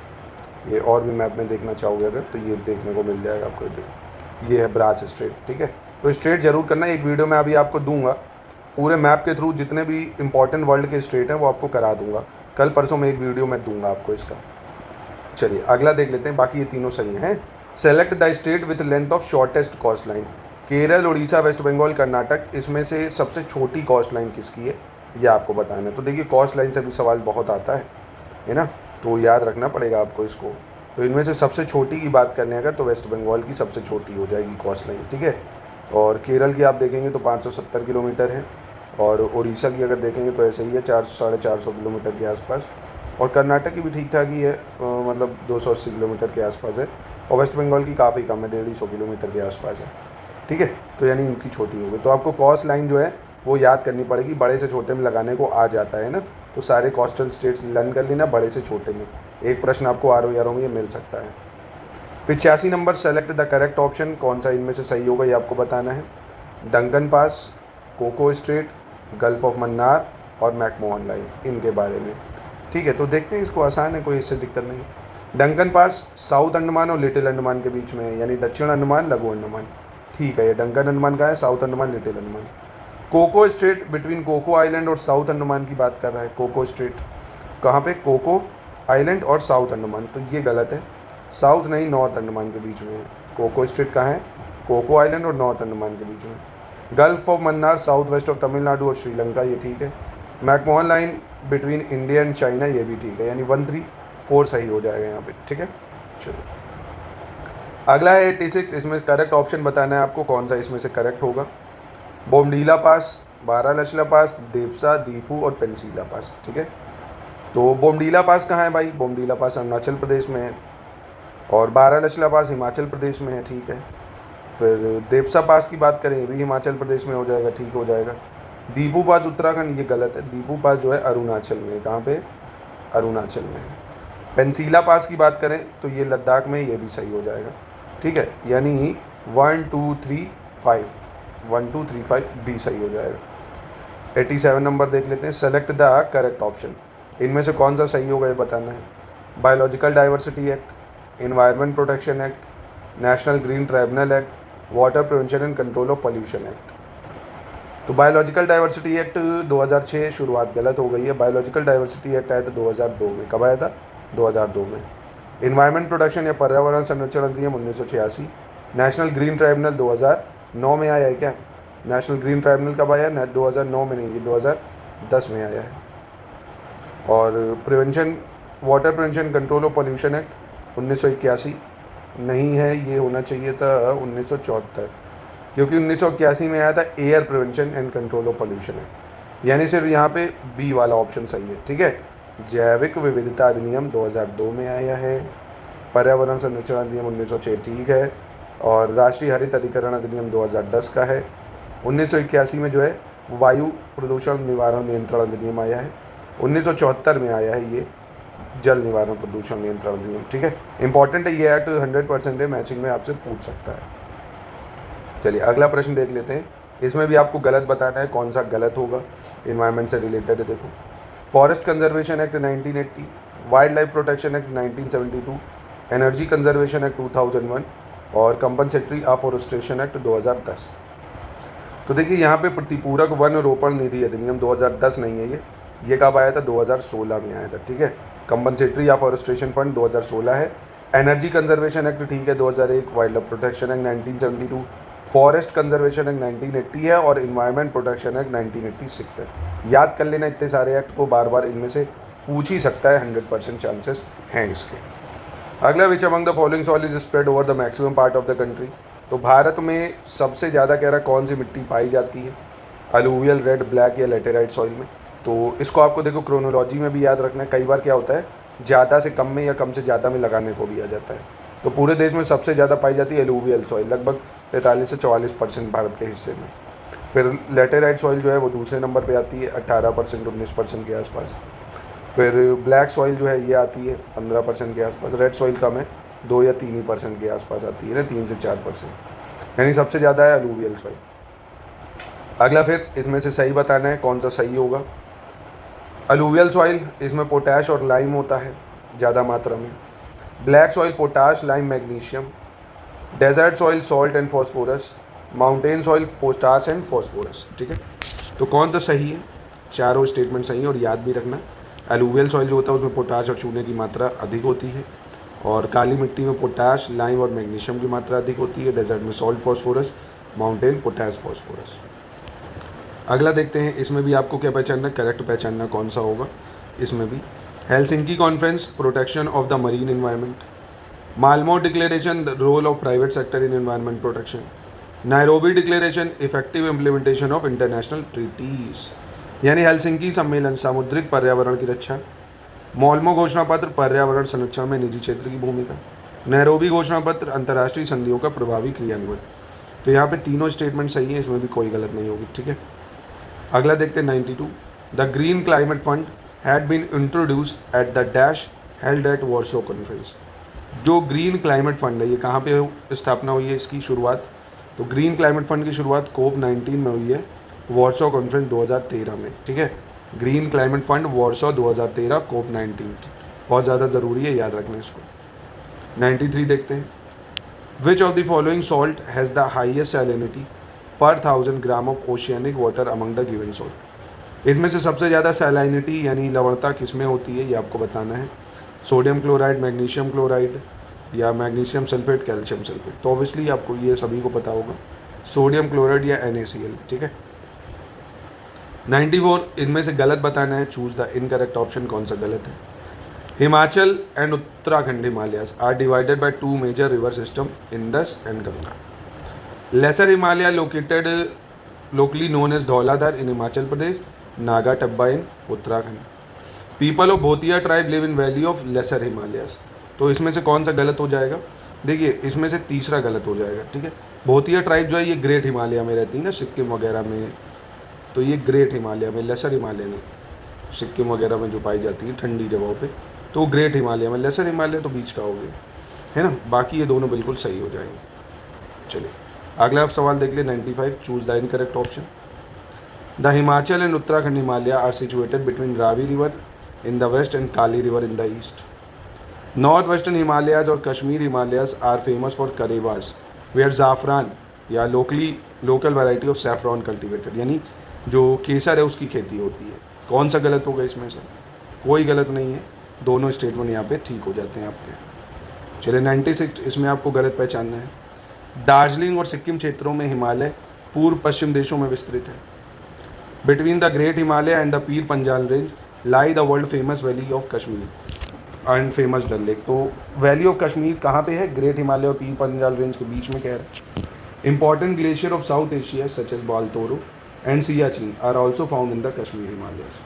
ये और भी मैप में देखना चाहोगे अगर तो ये देखने को मिल जाएगा आपको, ये है ब्रास स्ट्रेट। ठीक है, तो स्ट्रेट जरूर करना, एक वीडियो में अभी आपको दूंगा पूरे मैप के थ्रू, जितने भी इंपॉर्टेंट वर्ल्ड के स्ट्रेट हैं वो आपको करा दूंगा, कल परसों में एक वीडियो में दूंगा आपको इसका। चलिए अगला देख लेते हैं, बाकी ये तीनों सही हैं। Select the state with length of shortest coast line. Kerala, Orissa, West Bengal, Karnataka, इसमें से सबसे छोटी कोस्ट लाइन किसकी है ये आपको बताना है। तो देखिए कोस्ट लाइन से भी सवाल बहुत आता है ना, तो याद रखना पड़ेगा आपको इसको। तो इनमें से सबसे छोटी की बात करने अगर तो वेस्ट बंगाल की सबसे छोटी हो जाएगी कोस्ट लाइन। ठीक है, और केरल की आप देखेंगे तो 570 किलोमीटर है, और उड़ीसा की अगर देखेंगे तो ऐसे ही है 400-450 किलोमीटर के आसपास, और कर्नाटक की भी ठीक ठाक ही है, मतलब 280 किलोमीटर के आसपास है, और वेस्ट बंगाल की काफ़ी कम है, 150 किलोमीटर के आसपास है। ठीक है, तो यानी इनकी छोटी होगी। तो आपको कोस्ट लाइन जो है वो याद करनी पड़ेगी, बड़े से छोटे में लगाने को आ जाता है ना, तो सारे कोस्टल स्टेट्स लर्न कर लेना बड़े से छोटे में, एक प्रश्न आपको RO में ये मिल सकता है। 85 number, select the correct option, कौन सा इनमें से सही होगा ये आपको बताना है। Duncan pass, Coco strait, gulf of Mannar और मैकमोहन लाइन, इनके बारे में। ठीक है, तो देखते हैं, इसको आसान है, कोई इससे दिक्कत नहीं। डंकन पास साउथ अंडमान और लिटिल अंडमान के बीच में है, यानी दक्षिण अंडमान, लघु अंडमान। ठीक है, ये डंकन अंडमान का है, South Andaman, Little Andaman. Coco strait between Coco island और साउथ अंडमान की बात कर रहा है। कोको स्ट्रेट कहाँ पे, कोको आइलैंड और साउथ अंडमान, तो ये गलत है, साउथ नहीं नॉर्थ अंडमान के बीच में है। कोको स्ट्रेट कहाँ है, कोको आइलैंड और नॉर्थ अंडमान के बीच में। Gulf of Mannar south west of Tamil Nadu और श्रीलंका, ये ठीक है। McMahon line between India and China, ये भी ठीक है, यानी 1, 3, 4 सही हो जाएगा यहाँ पे। ठीक है, चलो अगला है 86, इसमें करेक्ट ऑप्शन बताना है आपको, कौन सा इसमें से करेक्ट होगा। बोमडीला पास, बारालचला पास, देवसा, दीफू और पेंसीला पास। ठीक है, तो बोमडीला पास कहाँ है भाई, बोमडीला पास अरुणाचल प्रदेश में है, और बारालचला पास हिमाचल प्रदेश में है। ठीक है, फिर देवसा पास की बात करें, ये भी हिमाचल प्रदेश में हो जाएगा, ठीक हो जाएगा। दीपू पास उत्तराखंड, ये गलत है, दीपू पास जो है अरुणाचल में, कहाँ पे, अरुणाचल में है। पेंसीला पास की बात करें तो ये लद्दाख में, ये भी सही हो जाएगा। ठीक है, यानी 1, 2, 3, 5, 1, 2, 3, 5 भी सही हो जाएगा। 87 नंबर देख लेते हैं, सेलेक्ट द करेक्ट ऑप्शन, इनमें से कौन सा सही होगा ये बताना है। Biological diversity act, environment protection act, national green tribunal act, water prevention and control of pollution act. तो बायोलॉजिकल डाइवर्सिटी एक्ट 2006 शुरुआत गलत हो गई है, बायोलॉजिकल डाइवर्सिटी एक्ट आया था 2002 में। कब आया था, 2002 में। एनवायरनमेंट प्रोटेक्शन या पर्यावरण संरक्षण अधिनियम 1986। नेशनल ग्रीन ट्राइब्यूनल 2009 में आया है क्या, नेशनल ग्रीन ट्राइब्यूनल कब आया, 2009 में नहीं, ये 2010 में आया है। और prevention, water prevention control of pollution act 1981 नहीं है, ये होना चाहिए था 1974, क्योंकि 1981 में आया था air prevention and control of pollution act, यानी सिर्फ यहाँ पे बी वाला ऑप्शन सही है। ठीक है, जैविक विविधता अधिनियम 2002 में आया है, पर्यावरण संरक्षण अधिनियम 1906 ठीक है, और राष्ट्रीय हरित अधिकरण अधिनियम 2010 का है, 1981 में जो है वायु प्रदूषण निवारण नियंत्रण अधिनियम आया है। 1974 में आया है ये जल निवारण प्रदूषण नियंत्रण अधिनियम, ठीक है। इंपॉर्टेंट है ये एक्ट, 100% है, मैचिंग में आपसे पूछ सकता है। चलिए अगला प्रश्न देख लेते हैं। इसमें भी आपको गलत बताना है, कौन सा गलत होगा, इन्वायरमेंट से रिलेटेड है। देखो, forest conservation act 1980, wild life protection act 1972, energy conservation act 2001 और कंपनसेटरी अफॉरेस्टेशन एक्ट 2010। तो देखिए यहाँ पे प्रतिपूरक वन रोपण निधि अधिनियम 2010 नहीं है ये कब आया था, 2016 में आया था, ठीक है। कंपनसेटरी अफॉरेस्टेशन फंड 2016 है। एनर्जी कंजर्वेशन एक्ट, ठीक है, 2001, wild life protection act 1972, forest conservation act 1980 है और इन्वायरमेंट प्रोटेक्शन एक्ट 1986 है। याद कर लेना इतने सारे एक्ट को, बार बार इनमें से पूछ ही सकता है, 100% चांसेस हैं इसके। अगला, which among the following soil is spread over the maximum part of the country. तो भारत में सबसे ज़्यादा कह रहा कौन सी मिट्टी पाई जाती है, अलूवियल, रेड, ब्लैक या लेटेराइट सॉइल में। तो इसको आपको देखो क्रोनोलॉजी में भी याद रखना है। कई बार क्या होता है, ज़्यादा से कम में या कम से ज़्यादा में लगाने को भी आ जाता है। तो पूरे देश में सबसे ज़्यादा पाई जाती है अलूवियल सॉइल, लगभग 43 से 44% भारत के हिस्से में। फिर लेटेराइट सॉइल जो है वो दूसरे नंबर पे आती है, 18% 19% के आसपास। फिर ब्लैक सॉइल जो है ये आती है 15% के आसपास। रेड सॉइल कम है, 2 या 3% के आसपास आती है ना, 3 से 4%, यानी सबसे ज़्यादा है अलूवियल सॉइल। अगला, फिर इसमें से सही बताना है कौन सा सही होगा। अलूवियल सॉइल, इसमें पोटैश और लाइम होता है ज़्यादा मात्रा में। Black soil potash, lime, magnesium. Desert soil salt and phosphorus. Mountain soil potash and phosphorus, ठीक है। तो कौन सा सही है, चारों स्टेटमेंट सही है। और याद भी रखना, अलूवियल सॉइल जो होता है उसमें पोटाश और चूने की मात्रा अधिक होती है, और काली मिट्टी में पोटाश, लाइम और मैग्नीशियम की मात्रा अधिक होती है। डेजर्ट में salt phosphorus, mountain potash phosphorus. अगला देखते हैं, इसमें भी आपको क्या पहचानना, करेक्ट पहचानना कौन सा होगा। इसमें भी Helsinki conference, protection of the marine environment. Malmo declaration, the role of private sector in environment protection. Nairobi declaration, effective implementation of international treaties, यानी हेलसिंकी सम्मेलन, सामुद्रिक पर्यावरण की रक्षा। माल्मो घोषणा पत्र, पर्यावरण संरक्षण में निजी क्षेत्र की भूमिका। नैरोबी घोषणा पत्र, अंतर्राष्ट्रीय संधियों का प्रभावी क्रियान्वयन। तो यहाँ पे तीनों स्टेटमेंट सही है, इसमें भी कोई गलत नहीं होगी, ठीक है। अगला देखते हैं 92, the green climate fund had been introduced at the dash held at Warsaw conference. जो ग्रीन क्लाइमेट फंड है ये कहाँ पे स्थापना हुई है इसकी शुरुआत, तो ग्रीन क्लाइमेट फंड की शुरुआत COP19 में हुई है, वार्सो कॉन्फ्रेंस 2013 में, ठीक है। ग्रीन क्लाइमेट फंड वार्सो 2013, COP19, बहुत ज़्यादा ज़रूरी है, याद रखना इसको। 93 देखते हैं, which of the following salt has the highest salinity पर 1000 gram of oceanic water among the given salt. इसमें से सबसे ज़्यादा सैलिनिटी यानी लवणता किसमें होती है ये आपको बताना है। सोडियम क्लोराइड, मैग्नीशियम क्लोराइड या मैग्नीशियम सल्फेट, कैल्शियम सल्फेट। तो ऑब्वियसली आपको ये सभी को पता होगा, सोडियम क्लोराइड या NaCl, ठीक है। 94, इनमें से गलत बताना है, चूज द इनकरेक्ट ऑप्शन, कौन सा गलत है। Himachal and Uttarakhand Himalayas are divided by 2 major river system, Indus and Ganga. Lesser Himalaya located locally known as Dhauladhar in Himachal Pradesh, Naga Tibba in Uttarakhand. People of Bhotia tribe live in valley of lesser Himalayas. तो इसमें से कौन सा गलत हो जाएगा, देखिए इसमें से तीसरा गलत हो जाएगा, ठीक है। भोतिया ट्राइब जो है ये ग्रेट हिमालय में रहती है ना, सिक्किम वगैरह में, तो ये ग्रेट हिमालय में, लेसर हिमालय में सिक्किम वगैरह में जो पाई जाती है ठंडी जगहों पे, तो ग्रेट हिमालय में। लेसर हिमालय तो बीच का हो गया, है ना। बाकी ये दोनों बिल्कुल सही हो जाएंगे। चलिए अगला सवाल देख ले, 95, choose the incorrect option. The Himachal and Uttarakhand Himalaya are situated between Ravi river in the west and Kali river in the east. North western Himalayas और Kashmir Himalayas are famous for karewas where zafran या local variety of saffron cultivated, यानी जो केसर है उसकी खेती होती है। कौन सा गलत होगा इसमें से, कोई गलत नहीं है, दोनों स्टेटमेंट यहाँ पे ठीक हो जाते हैं आपके। चलिए 96, इसमें आपको गलत पहचानना है। दार्जिलिंग और सिक्किम क्षेत्रों में हिमालय पूर्व पश्चिम देशों में विस्तृत है। Between the great Himalaya and the Pir Panjal range lie the world famous valley of Kashmir and famous Dal lake. तो वैली ऑफ कश्मीर कहाँ पे है, ग्रेट हिमालय और पीर पंजाल रेंज के बीच में कह रहा है। Important glacier of south Asia such as Baltoro and Siachen are also found in the Kashmir Himalayas.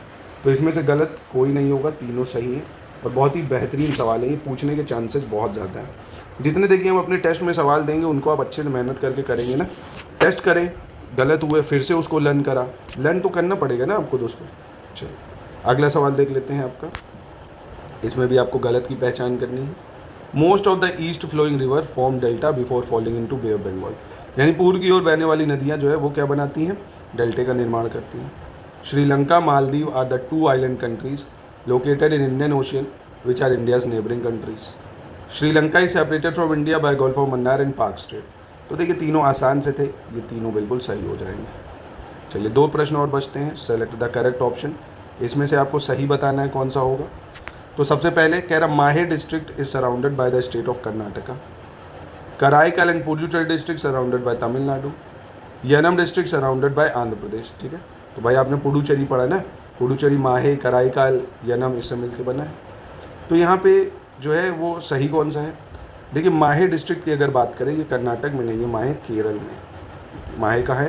तो इसमें से गलत कोई नहीं होगा, तीनों सही हैं और बहुत ही बेहतरीन सवाल है, ये पूछने के चांसेस बहुत ज़्यादा हैं। जितने देखिए हम अपने टेस्ट में सवाल देंगे उनको आप अच्छे से मेहनत करके करेंगे ना, टेस्ट करें गलत हुए फिर से उसको लर्न करा, लर्न तो करना पड़ेगा ना आपको दोस्तों। चलिए अगला सवाल देख लेते हैं आपका, इसमें भी आपको गलत की पहचान करनी है। Most of the east flowing river form delta before falling into bay of Bengal, यानी पूर्व की ओर बहने वाली नदियाँ जो है वो क्या बनाती हैं, डेल्टे का निर्माण करती हैं। Sri Lanka Maldives are the two island countries located in Indian ocean which are India's neighbouring countries. Sri Lanka is separated from India by gulf of Mannar and Palk strait. तो देखिए तीनों आसान से थे, ये तीनों बिल्कुल सही हो जाएंगे। चलिए 2 प्रश्न और बचते हैं, सेलेक्ट द करेक्ट ऑप्शन। इसमें से आपको सही बताना है कौन सा होगा। तो सबसे पहले कह रहा Mahe district is surrounded by the state of Karnataka, Karaikal and Puducherry district surrounded by Tamil Nadu, Yanam district surrounded by Andhra Pradesh. ठीक है, तो भाई आपने पुडुचेरी पढ़ा ना, पुडुचेरी माहे कराईकल यनम इससे मिलकर बना है। तो यहाँ पे जो है वो सही कौन सा है, देखिए माहे डिस्ट्रिक्ट की अगर बात करें, ये कर्नाटक में नहीं है, माहे केरल में। माहे का है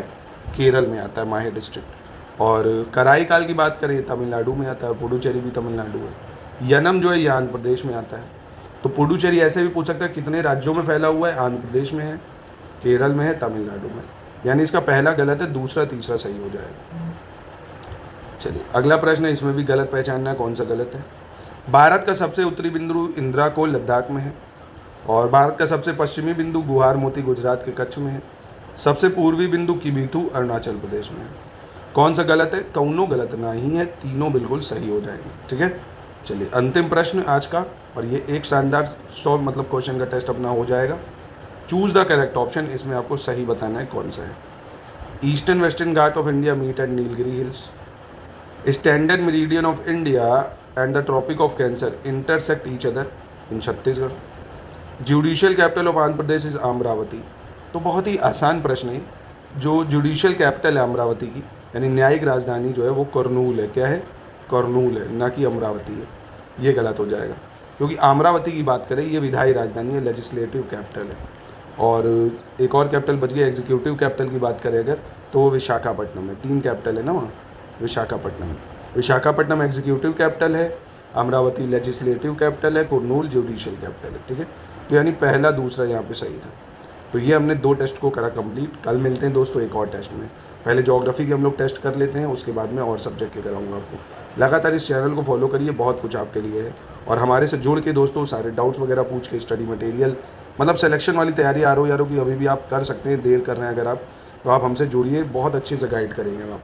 केरल में आता है माहे डिस्ट्रिक्ट। और कराईकाल की बात करें तमिलनाडु में आता है, पुडुचेरी भी तमिलनाडु है। यनम जो है ये आंध्र प्रदेश में आता है। तो पुडुचेरी ऐसे भी पूछ सकता है कितने राज्यों में फैला हुआ है, आंध्र प्रदेश में है, केरल में है, तमिलनाडु में। यानी इसका पहला गलत है, दूसरा तीसरा सही हो जाएगा। चलिए अगला प्रश्न है, इसमें भी गलत पहचानना है कौन सा गलत है। भारत का सबसे उत्तरी बिंदु इंद्राकोल लद्दाख में है, और भारत का सबसे पश्चिमी बिंदु गुहार मोती गुजरात के कच्छ में है, सबसे पूर्वी बिंदु किबिथु अरुणाचल प्रदेश में है। कौन सा गलत है, कौनों गलत नहीं है, तीनों बिल्कुल सही हो जाएंगे। ठीक है, चलिए अंतिम प्रश्न आज का, और ये एक शानदार 100 मतलब क्वेश्चन का टेस्ट अपना हो जाएगा। चूज द करेक्ट ऑप्शन, इसमें आपको सही बताना है कौन सा है। Eastern western ghat of India meet at Nilgiri hills, standard meridian of India and the tropic of cancer intersect each other in Chhattisgarh, judicial capital of Andhra Pradesh is Amaravati. तो बहुत ही आसान प्रश्न है, जो जुडिशियल कैपिटल है अमरावती की, यानी न्यायिक राजधानी जो है वो कर्नूल है। क्या है, कर्नूल है, ना कि अमरावती है। ये गलत हो जाएगा, क्योंकि अमरावती की बात करें ये विधायी राजधानी है, लेजिस्लेटिव कैपिटल है। और एक और कैपिटल बच गया, एग्जीक्यूटिव कैपिटल की बात करें अगर, तो वो विशाखापट्टनम है। 3 कैपिटल है ना वहाँ, विशाखापट्टनम एग्जीक्यूटिव कैपिटल है, अमरावती लेजिस्लेटिव कैपिटल है, कुर्नूल जुडिशियल कैपिटल है। ठीक है, तो यानी पहला दूसरा यहाँ पे सही था। तो ये हमने 2 टेस्ट को करा कंप्लीट। कल मिलते हैं दोस्तों एक और टेस्ट में। पहले ज्योग्राफी के हम लोग टेस्ट कर लेते हैं, उसके बाद में और सब्जेक्ट के कराऊंगा आपको। लगातार इस चैनल को फॉलो करिए, बहुत कुछ आपके लिए है। और हमारे से जुड़ के दोस्तों सारे डाउट्स वगैरह पूछ के स्टडी मटेरियल मतलब सिलेक्शन वाली तैयारी आर ओ की अभी भी आप कर सकते हैं। देर कर रहे हैं अगर आप, तो आप हमसे जुड़िए, बहुत अच्छे से गाइड करेंगे हम आपको।